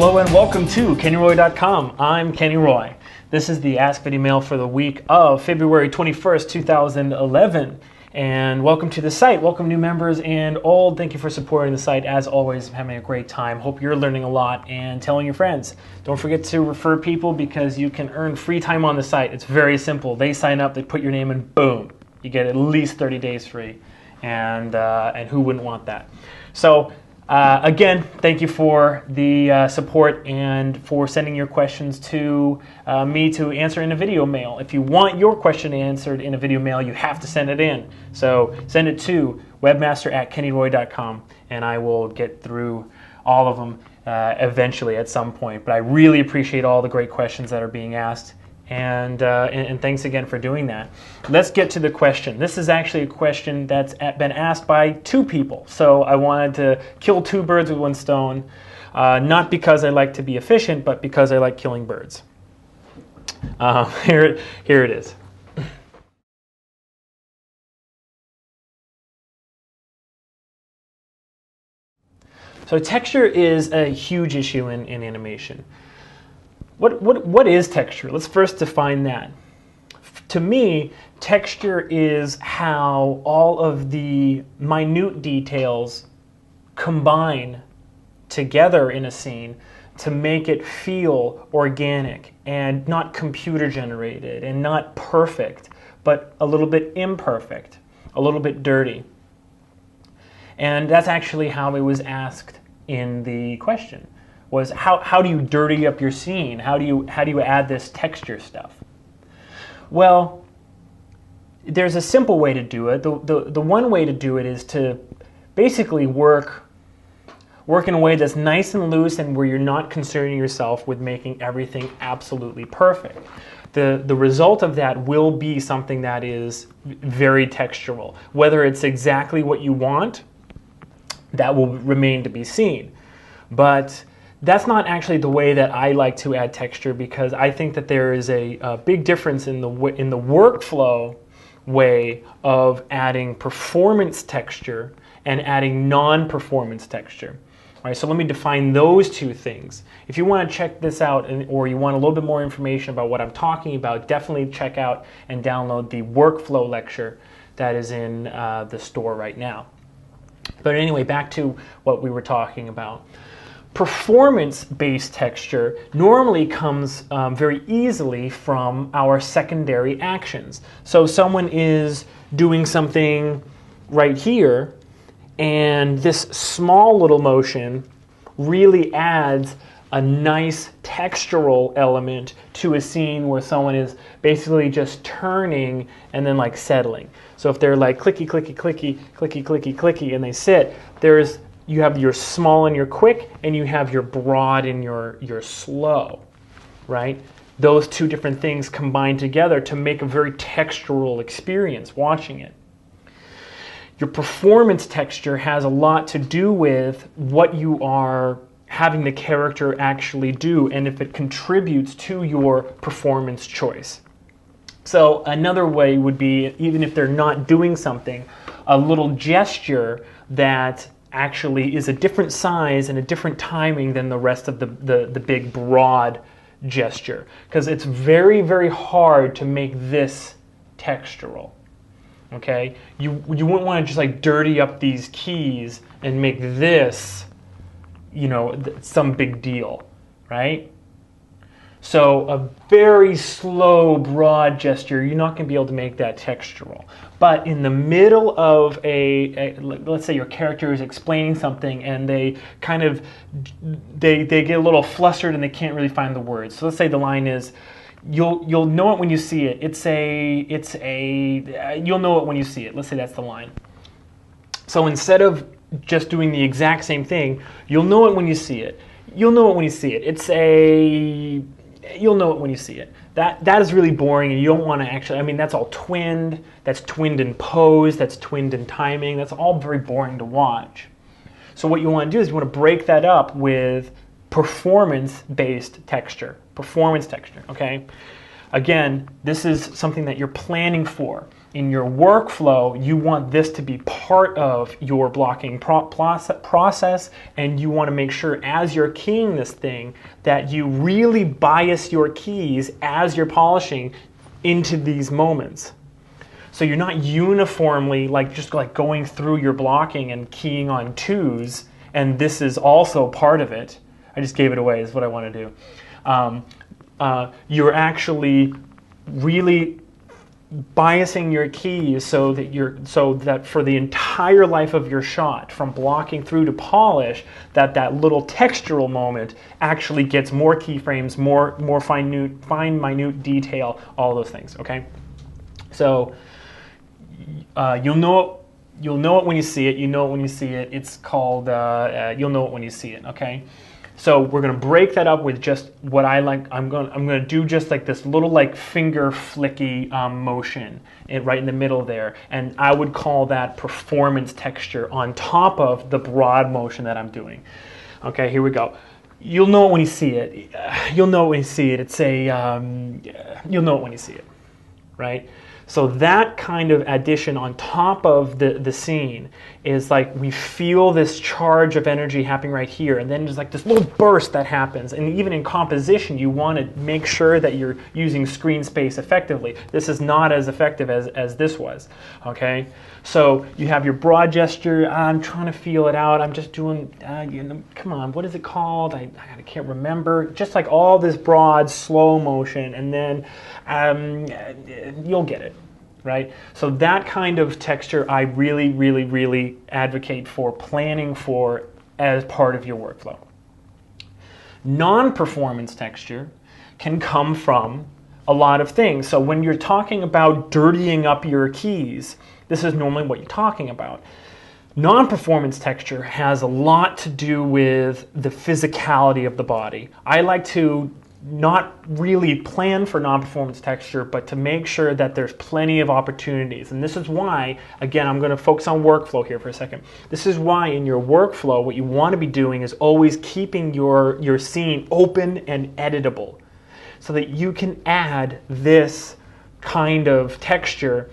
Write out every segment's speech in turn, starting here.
Hello and welcome to KennyRoy.com. I'm Kenny Roy. This is the Ask Videomail for the week of February 21st, 2011. And welcome to the site. Welcome new members and old. Thank you for supporting the site. As always, I'm having a great time. Hope you're learning a lot and telling your friends. Don't forget to refer people because you can earn free time on the site. It's very simple. They sign up, they put your name in, boom. You get at least 30 days free. And who wouldn't want that? So again, thank you for the support and for sending your questions to me to answer in a video mail. If you want your question answered in a video mail, you have to send it in. So send it to webmaster@kennyroy.com and I will get through all of them eventually at some point. But I really appreciate all the great questions that are being asked. And thanks again for doing that. Let's get to the question. This is actually a question that's been asked by two people. So I wanted to kill two birds with one stone, not because I like to be efficient, but because I like killing birds. Here it is. So texture is a huge issue in animation. What is texture? Let's first define that. To me, texture is how all of the minute details combine together in a scene to make it feel organic and not computer generated and not perfect, but a little bit imperfect, a little bit dirty. And that's actually how it was asked in the question. Was how do you dirty up your scene? How do you add this texture stuff? Well, there's a simple way to do it. The one way to do it is to basically work in a way that's nice and loose and where you're not concerning yourself with making everything absolutely perfect. The result of that will be something that is very textural. Whether it's exactly what you want, that will remain to be seen. But that's not actually the way that I like to add texture, because I think that there is a big difference in the workflow way of adding performance texture and adding non-performance texture. All right, so let me define those two things. If you want to check this out or you want a little bit more information about what I'm talking about, definitely check out and download the workflow lecture that is in the store right now. But anyway, back to what we were talking about. Performance-based texture normally comes very easily from our secondary actions. So someone is doing something right here, and this small little motion really adds a nice textural element to a scene where someone is basically just turning and then like settling. So if they're like clicky, clicky, clicky, clicky, clicky, clicky, and they sit, you have your small and your quick, and you have your broad and your slow, right? Those two different things combine together to make a very textural experience watching it. Your performance texture has a lot to do with what you are having the character actually do and if it contributes to your performance choice. So another way would be, even if they're not doing something, a little gesture that actually is a different size and a different timing than the rest of the big broad gesture, because it's very, very hard to make this textural. Okay, you wouldn't want to just like dirty up these keys and make this, you know, some big deal, right? So a very slow, broad gesture, you're not going to be able to make that textural. But in the middle of let's say your character is explaining something and they kind of, they get a little flustered and they can't really find the words. So let's say the line is, you'll know it when you see it. You'll know it when you see it. Let's say that's the line. So instead of just doing the exact same thing, you'll know it when you see it. You'll know it when you see it. You'll know it when you see it. That is really boring, and you don't want to actually, I mean, that's all twinned. That's twinned in pose. That's twinned in timing. That's all very boring to watch. So what you want to do is you want to break that up with performance-based texture. Performance texture, okay? Again, this is something that you're planning for. in your workflow, you want this to be part of your blocking process, and you want to make sure as you're keying this thing that you really bias your keys as you're polishing into these moments. So you're not uniformly just going through your blocking and keying on twos, and this is also part of it. I just gave it away is what I want to do. You're actually really biasing your keys so that for the entire life of your shot, from blocking through to polish, that little textural moment actually gets more keyframes, more fine minute detail, all those things. Okay, so you'll know it when you see it. You know it when you see it. It's called you'll know it when you see it. Okay. So we're going to break that up with just what I like. I'm going to do just like this little finger flicky motion right in the middle there, and I would call that performance texture on top of the broad motion that I'm doing. Okay, here we go. You'll know it when you see it. You'll know it when you see it. It's you'll know it when you see it, right? So that kind of addition on top of the scene is we feel this charge of energy happening right here, and then there's this little burst that happens. And even in composition, you want to make sure that you're using screen space effectively. This is not as effective as this was, okay? So you have your broad gesture. I'm trying to feel it out. I'm just doing, come on, what is it called? I can't remember. Just all this broad, slow motion, and then you'll get it, right? So that kind of texture I really, really, really advocate for planning for as part of your workflow. Non-performance texture can come from a lot of things. So when you're talking about dirtying up your keys, this is normally what you're talking about. Non-performance texture has a lot to do with the physicality of the body. I like to not really plan for non-performance texture, but to make sure that there's plenty of opportunities. And this is why, again, I'm going to focus on workflow here for a second. This is why in your workflow, what you want to be doing is always keeping your scene open and editable so that you can add this kind of texture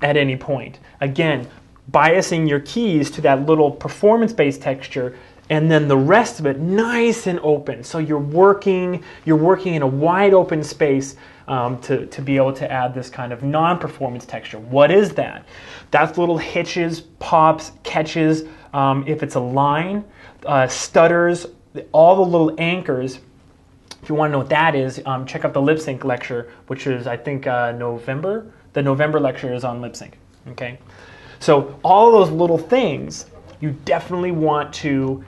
at any point. Again, biasing your keys to that little performance-based texture, and then the rest of it nice and open. So you're working in a wide open space to be able to add this kind of non-performance texture. What is that? That's little hitches, pops, catches. If it's a line, stutters, all the little anchors. If you want to know what that is, check out the lip sync lecture, which is I think November. The November lecture is on lip sync. Okay, so all those little things you definitely want to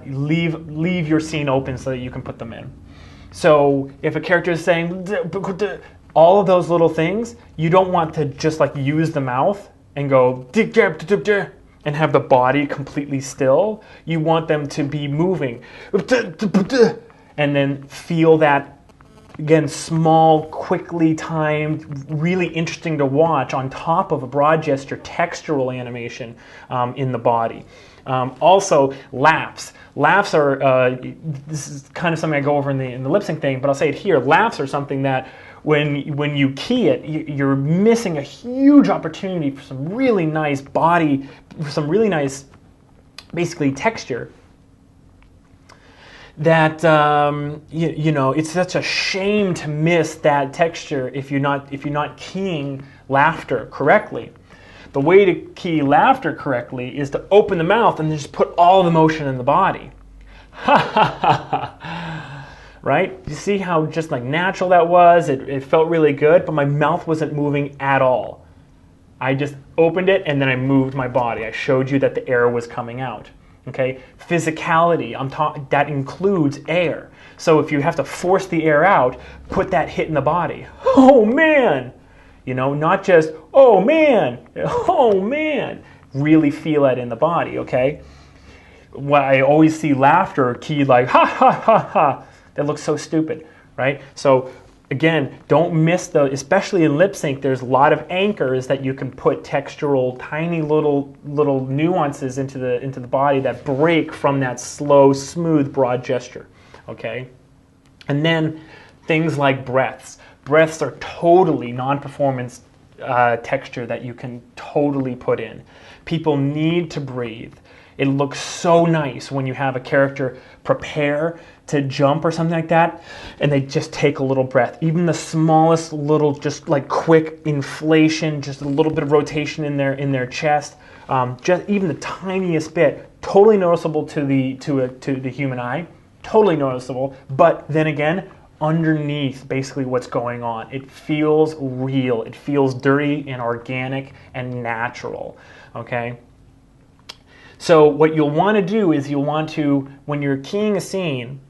leave your scene open so that you can put them in. So if a character is saying all of those little things, you don't want to just use the mouth and go and have the body completely still. You want them to be moving and then feel that, again, small, quickly timed, really interesting to watch on top of a broad gesture textural animation in the body. Also, laughs. Laughs are, this is kind of something I go over in the lip sync thing, but I'll say it here. Laughs are something that when you key it, you're missing a huge opportunity for some really nice body, for some really nice, basically, texture. That it's such a shame to miss that texture if you're not keying laughter correctly. The way to key laughter correctly is to open the mouth and then just put all the motion in the body. Ha ha ha ha! Right? You see how just natural that was? It felt really good, but my mouth wasn't moving at all. I just opened it and then I moved my body. I showed you that the air was coming out. Okay, physicality, that includes air. So if you have to force the air out, put that hit in the body. Oh man! Not just, oh man, oh man. Really feel it in the body, okay? What I always see laughter keyed ha ha ha ha. That looks so stupid, right? So again, don't miss especially in lip sync, there's a lot of anchors that you can put textural, tiny little nuances into the body that break from that slow, smooth, broad gesture, okay? And then things like breaths. Breaths are totally non-performance texture that you can totally put in. People need to breathe. It looks so nice when you have a character prepare to jump or something like that, and they just take a little breath. Even the smallest little, just like quick inflation, just a little bit of rotation in their chest, just even the tiniest bit, totally noticeable to the human eye, totally noticeable. But then again, underneath basically what's going on, it feels real. It feels dirty and organic and natural. Okay. So what you'll want to do is you'll want to, when you're keying a scene,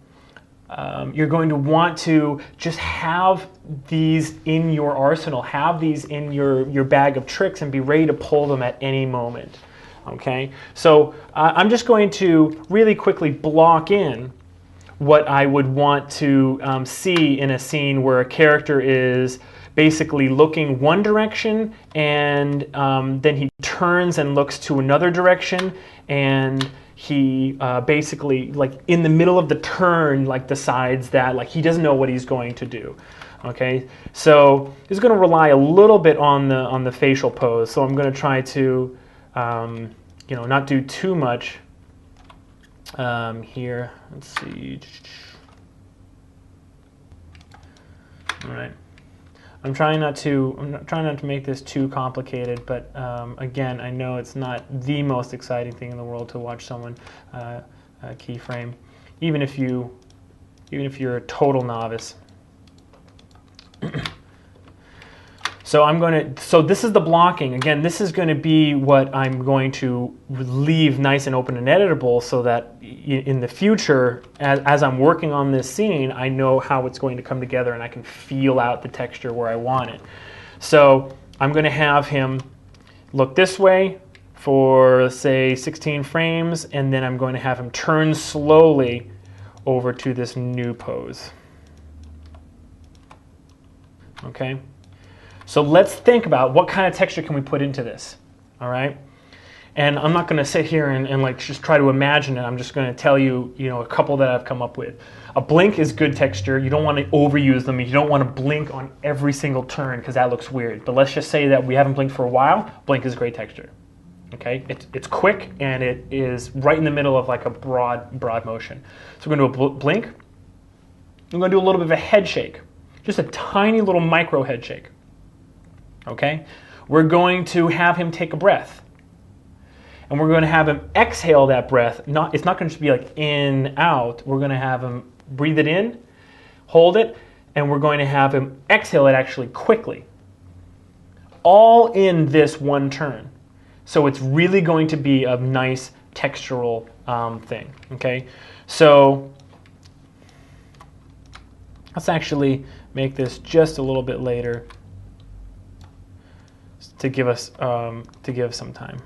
you're going to want to just have these in your arsenal, have these in your bag of tricks, and be ready to pull them at any moment. Okay, so I'm just going to really quickly block in what I would want to see in a scene where a character is basically looking one direction, and then he turns and looks to another direction, and he basically, like in the middle of the turn, like decides that like he doesn't know what he's going to do. Okay, so he's going to rely a little bit on the facial pose. So I'm going to try to not do too much here. Let's see. All right. I'm trying not to make this too complicated, but again, I know it's not the most exciting thing in the world to watch someone keyframe, even if you're a total novice. So this is the blocking. Again, this is going to be what I'm going to leave nice and open and editable, so that in the future, as I'm working on this scene, I know how it's going to come together and I can feel out the texture where I want it. So I'm going to have him look this way for, say, 16 frames, and then I'm going to have him turn slowly over to this new pose. Okay? So let's think about what kind of texture can we put into this, all right? And I'm not going to sit here and like just try to imagine it. I'm just going to tell you, a couple that I've come up with. A blink is good texture. You don't want to overuse them. You don't want to blink on every single turn because that looks weird. But let's just say that we haven't blinked for a while. Blink is great texture. Okay, it's quick and it is right in the middle of like a broad motion. So we're going to do a blink. I'm going to do a little bit of a head shake, just a tiny little micro head shake. Okay, we're going to have him take a breath, and we're going to have him exhale that breath. It's not going to just be like in, out. We're going to have him breathe it in, hold it, and we're going to have him exhale it actually quickly. All in this one turn. So it's really going to be a nice textural thing. Okay, so let's actually make this just a little bit later, to give us some time.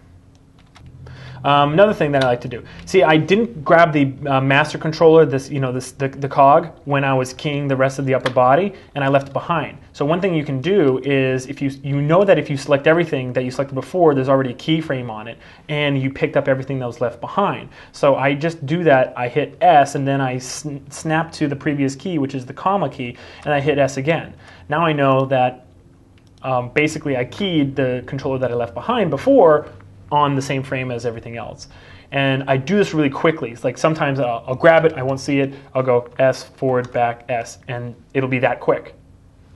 Another thing that I like to do. See, I didn't grab the master controller, the cog, when I was keying the rest of the upper body, and I left it behind. So one thing you can do is, if you know that if you select everything that you selected before, there's already a keyframe on it, and you picked up everything that was left behind. So I just do that. I hit S, and then I snap to the previous key, which is the comma key, and I hit S again. Now I know that basically I keyed the controller that I left behind before on the same frame as everything else. And I do this really quickly. It's like sometimes I'll grab it, I won't see it, I'll go S, forward, back, S, and it'll be that quick,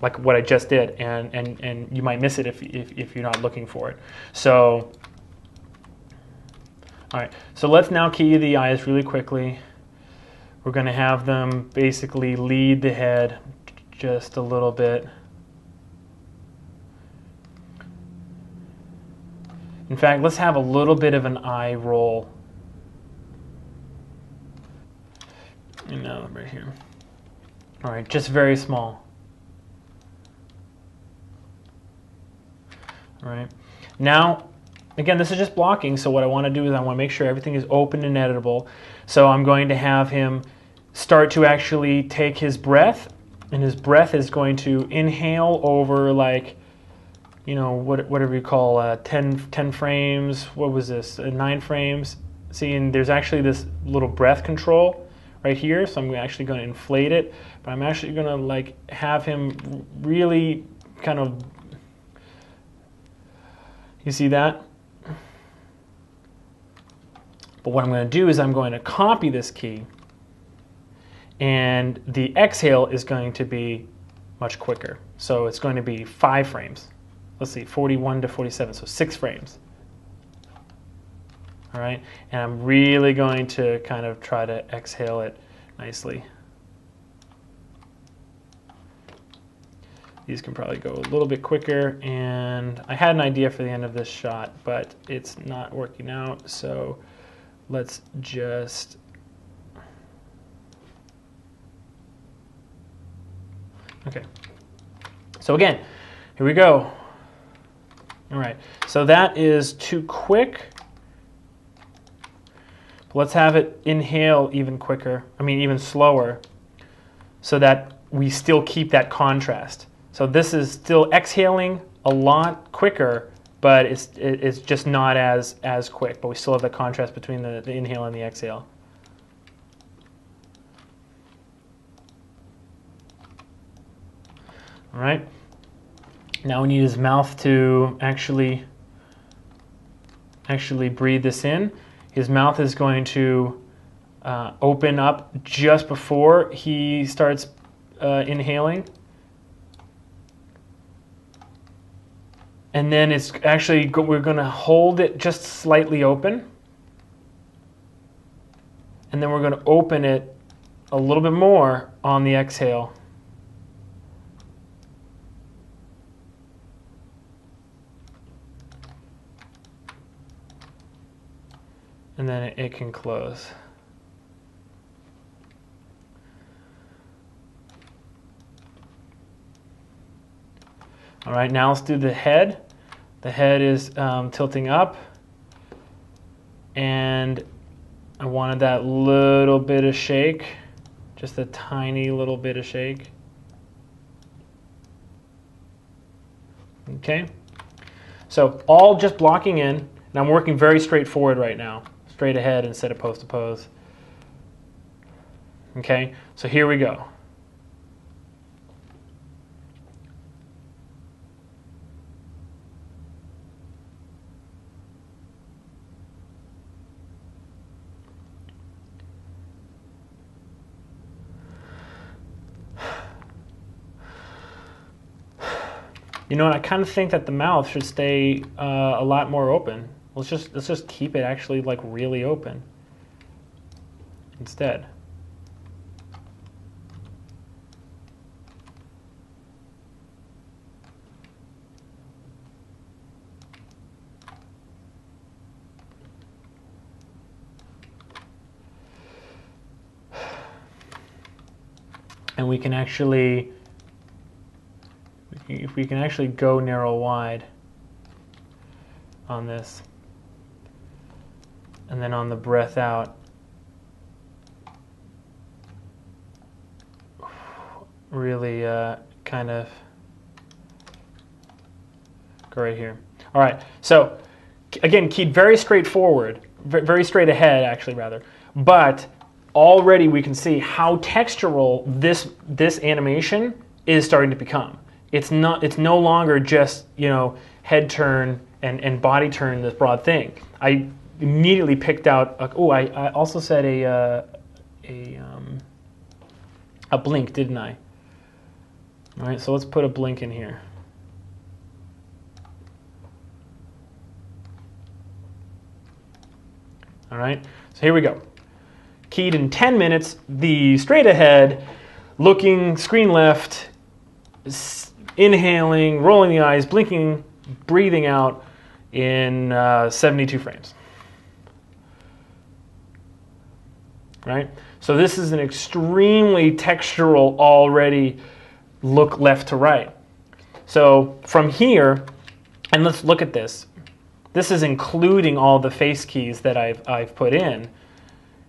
like what I just did, and you might miss it if you're not looking for it. So, all right, so let's now key the eyes really quickly. We're going to have them basically lead the head just a little bit. In fact, let's have a little bit of an eye roll. And now right here. All right, just very small. All right. Now, again, this is just blocking, so what I want to do is I want to make sure everything is open and editable. So I'm going to have him start to actually take his breath, and his breath is going to inhale over like, whatever you call 10 frames. What was this? 9 frames. See, and there's actually this little breath control right here. So I'm actually going to inflate it, but I'm actually going to like have him really kind of You see that? But what I'm going to do is I'm going to copy this key, and the exhale is going to be much quicker. So it's going to be 5 frames. Let's see, 41 to 47, so 6 frames. All right, and I'm really going to kind of try to exhale it nicely. These can probably go a little bit quicker, and I had an idea for the end of this shot, but it's not working out, so let's just... Okay, so again, here we go. All right, so that is too quick. Let's have it inhale even quicker, even slower, so that we still keep that contrast. So this is still exhaling a lot quicker, but it's just not as quick, but we still have the contrast between the inhale and the exhale. All right, now we need his mouth to actually breathe this in. His mouth is going to open up just before he starts inhaling. And then it's actually, we're going to hold it just slightly open. And then we're going to open it a little bit more on the exhale. And then it can close. All right, now let's do the head. The head is tilting up, and I wanted that little bit of shake, just a tiny little bit of shake. Okay, so all just blocking in, and I'm working very straightforward right now. Straight ahead instead of pose to pose. Okay, so here we go. You know what? I kind of think that the mouth should stay a lot more open. Let's just keep it actually like really open instead. And we can actually, if we can actually go narrow wide on this. And then on the breath out, really kind of go right here. All right, so again, keyed very straightforward, very straight ahead actually rather, but already we can see how textural this animation is starting to become. It's no longer just, you know, head turn and body turn, this broad thing. I immediately picked out. I also said a blink, didn't I? All right, so let's put a blink in here. All right, so here we go. Keyed in 10 minutes. The straight ahead, looking screen left, inhaling, rolling the eyes, blinking, breathing out in 72 frames. Right? So this is an extremely textural already look left to right. So from here, and let's look at this. This is including all the face keys that I've put in.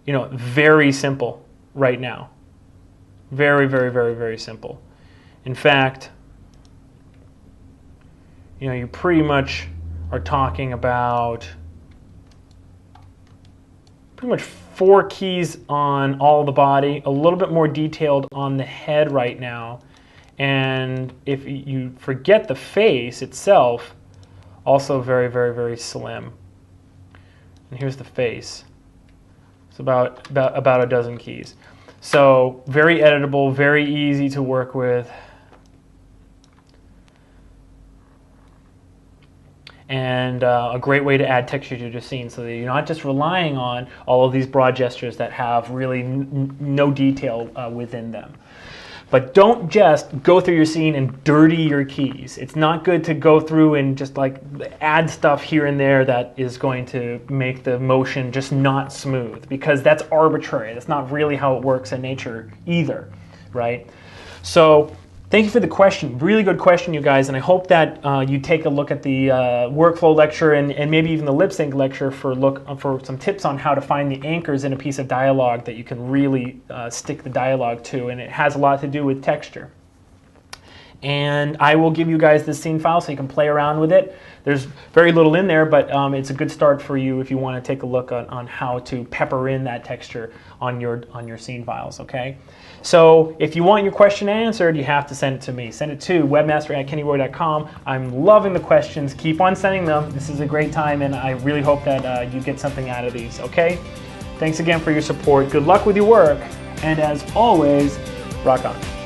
You know, very simple right now. Very, very, very, very simple. In fact, you know, you pretty much are talking about pretty much 4 keys on all the body, a little bit more detailed on the head right now. And if you forget the face itself, Also very, very, very slim. And here's the face. It's about a dozen keys. So very editable, very easy to work with. And a great way to add texture to your scene so that you're not just relying on all of these broad gestures that have really no detail within them. But don't just go through your scene and dirty your keys. It's not good to go through and just like add stuff here and there that is going to make the motion just not smooth, because that's arbitrary. That's not really how it works in nature either, right? So thank you for the question. Really good question, you guys, and I hope that you take a look at the workflow lecture and maybe even the lip sync lecture for some tips on how to find the anchors in a piece of dialogue that you can really stick the dialogue to, and it has a lot to do with texture. And I will give you guys this scene file so you can play around with it. There's very little in there, but it's a good start for you if you want to take a look on how to pepper in that texture on your scene files, okay? So if you want your question answered, you have to send it to me. Send it to webmaster@kennyroy.com. I'm loving the questions. Keep on sending them. This is a great time, and I really hope that you get something out of these, okay? Thanks again for your support. Good luck with your work, and as always, rock on.